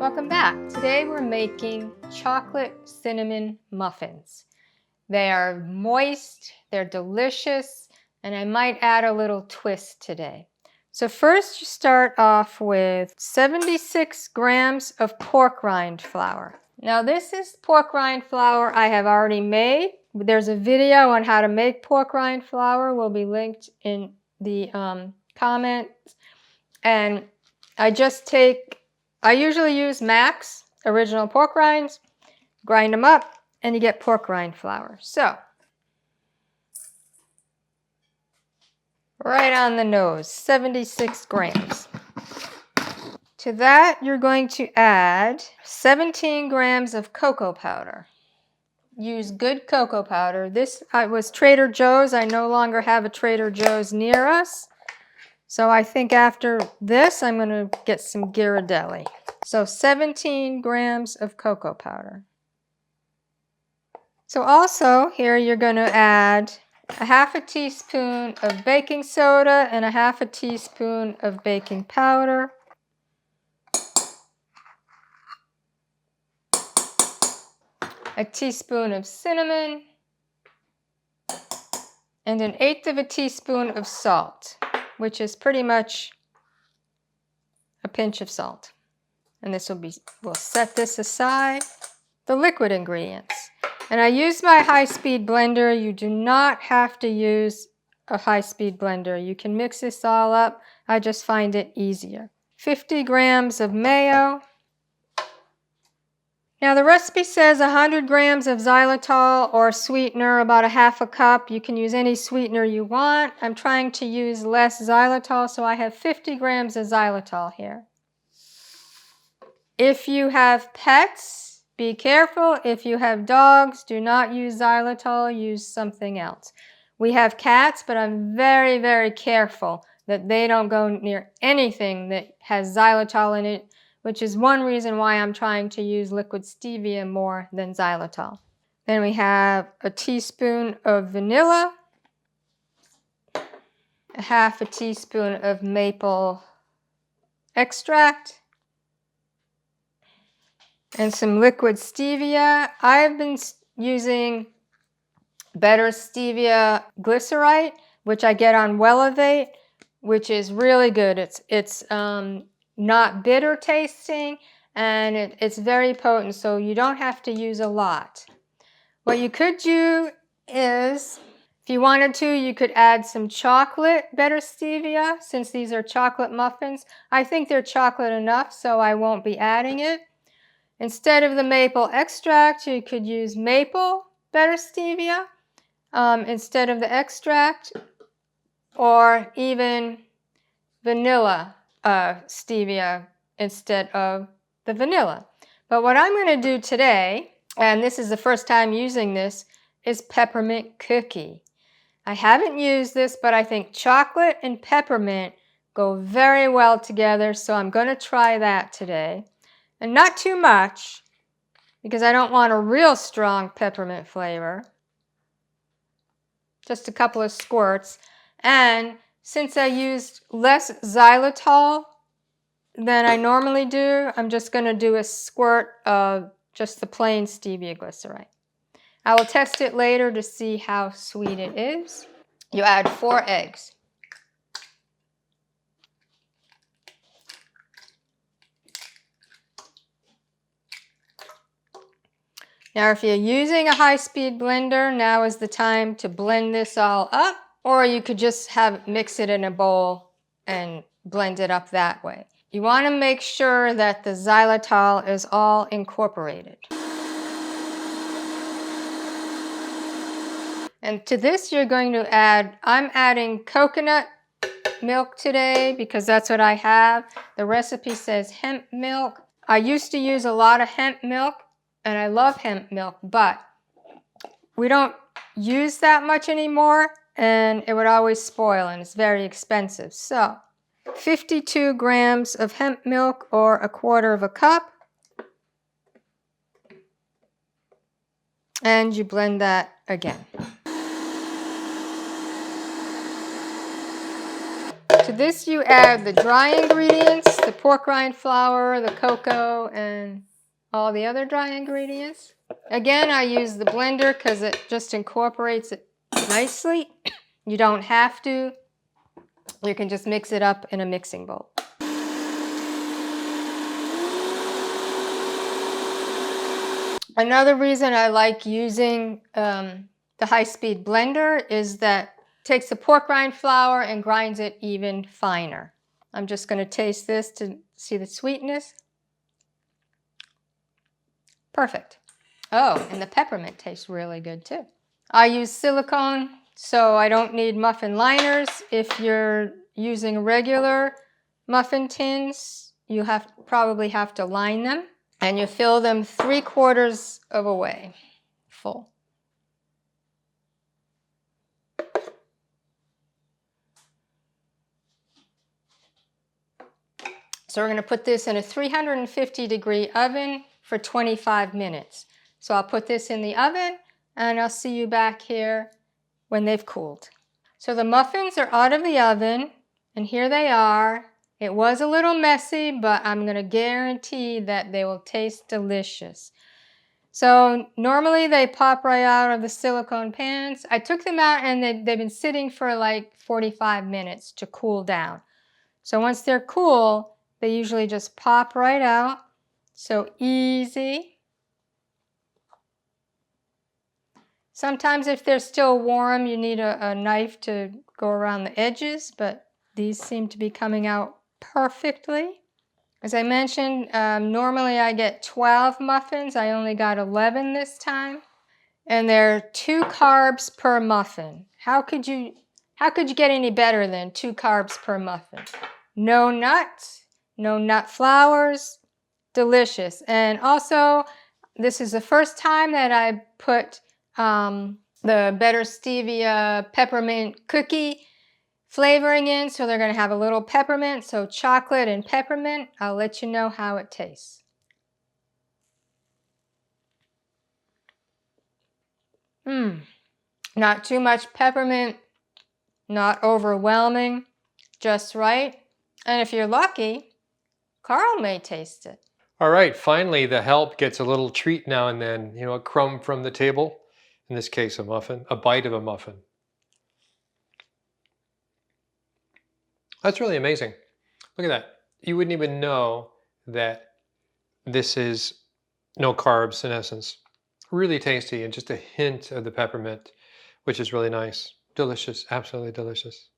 Welcome back. Today we're making chocolate cinnamon muffins. They are moist, they're delicious, and I might add a little twist today. So first you start off with 76 grams of pork rind flour. Now this is pork rind flour I have already made. There's a video on how to make pork rind flour, will be linked in the comments. And I usually use Max original pork rinds, grind them up, and you get pork rind flour. So, right on the nose, 76 grams. To that, you're going to add 17 grams of cocoa powder. Use good cocoa powder. This was Trader Joe's. I no longer have a Trader Joe's near us. So I think after this, I'm going to get some Ghirardelli. So 17 grams of cocoa powder. So also here you're going to add a half a teaspoon of baking soda and a half a teaspoon of baking powder. A teaspoon of cinnamon. And 1/8 of a teaspoon of salt, which is pretty much a pinch of salt. And we'll set this aside. The liquid ingredients. And I use my high-speed blender. You do not have to use a high-speed blender. You can mix this all up. I just find it easier. 50 grams of mayo. Now the recipe says 100 grams of xylitol or sweetener, about a half a cup. You can use any sweetener you want. I'm trying to use less xylitol, so I have 50 grams of xylitol here. If you have pets, be careful. If you have dogs, do not use xylitol, use something else. We have cats, but I'm very, very careful that they don't go near anything that has xylitol in it, which is one reason why I'm trying to use liquid stevia more than xylitol. Then we have a teaspoon of vanilla, a half a teaspoon of maple extract, and some liquid stevia. I've been using better stevia glycerite, which I get on Wellevate, which is really good. It's not bitter tasting, and it's very potent, so you don't have to use a lot. What you could do is, if you wanted to, you could add some chocolate better stevia, since these are chocolate muffins. I think they're chocolate enough, so I won't be adding it. Instead of the maple extract, you could use maple better stevia instead of the extract, or even vanilla stevia instead of the vanilla. But what I'm going to do today, and this is the first time using this, is peppermint cookie. I haven't used this, but I think chocolate and peppermint go very well together, so I'm going to try that today. And not too much, because I don't want a real strong peppermint flavor. Just a couple of squirts. And since I used less xylitol than I normally do, I'm just going to do a squirt of just the plain stevia glycerite. I will test it later to see how sweet it is. You add 4 eggs. Now, if you're using a high-speed blender, now is the time to blend this all up, or you could just mix it in a bowl and blend it up that way. You want to make sure that the xylitol is all incorporated. And to this, you're going to add, I'm adding coconut milk today because that's what I have. The recipe says hemp milk. I used to use a lot of hemp milk, and I love hemp milk, but we don't use that much anymore, and it would always spoil, and it's very expensive. So 52 grams of hemp milk, or 1/4 cup. And you blend that again. To To this you add the dry ingredients, the pork rind flour, the cocoa, and all the other dry ingredients. Again, I use the blender because it just incorporates it nicely. You don't have to. You can just mix it up in a mixing bowl. Another reason I like using the high-speed blender is that it takes the pork rind flour and grinds it even finer. I'm just going to taste this to see the sweetness. Perfect. Oh, and the peppermint tastes really good too. I use silicone, so I don't need muffin liners. If you're using regular muffin tins, you probably have to line them. And you fill them 3/4 of a way full. So we're going to put this in a 350-degree oven for 25 minutes. So I'll put this in the oven and I'll see you back here when they've cooled. So the muffins are out of the oven and here they are. It was a little messy, but I'm going to guarantee that they will taste delicious. So normally they pop right out of the silicone pans. I took them out and they've been sitting for like 45 minutes to cool down. So once they're cool, they usually just pop right out. So easy. Sometimes if they're still warm, you need a knife to go around the edges, but these seem to be coming out perfectly. As I mentioned, normally I get 12 muffins. I only got 11 this time. And there are 2 carbs per muffin. How could you get any better than 2 carbs per muffin? No nuts, no nut flours, delicious. And also, this is the first time that I put the Better Stevia peppermint cookie flavoring in, so they're going to have a little peppermint, so chocolate and peppermint. I'll let you know how it tastes. Not too much peppermint, not overwhelming, just right. And if you're lucky, Carl may taste it. All right, finally the help gets a little treat now and then, you know, a crumb from the table. In this case, a muffin, a bite of a muffin. That's really amazing. Look at that. You wouldn't even know that this is no carbs in essence. Really tasty and just a hint of the peppermint, which is really nice. Delicious, absolutely delicious.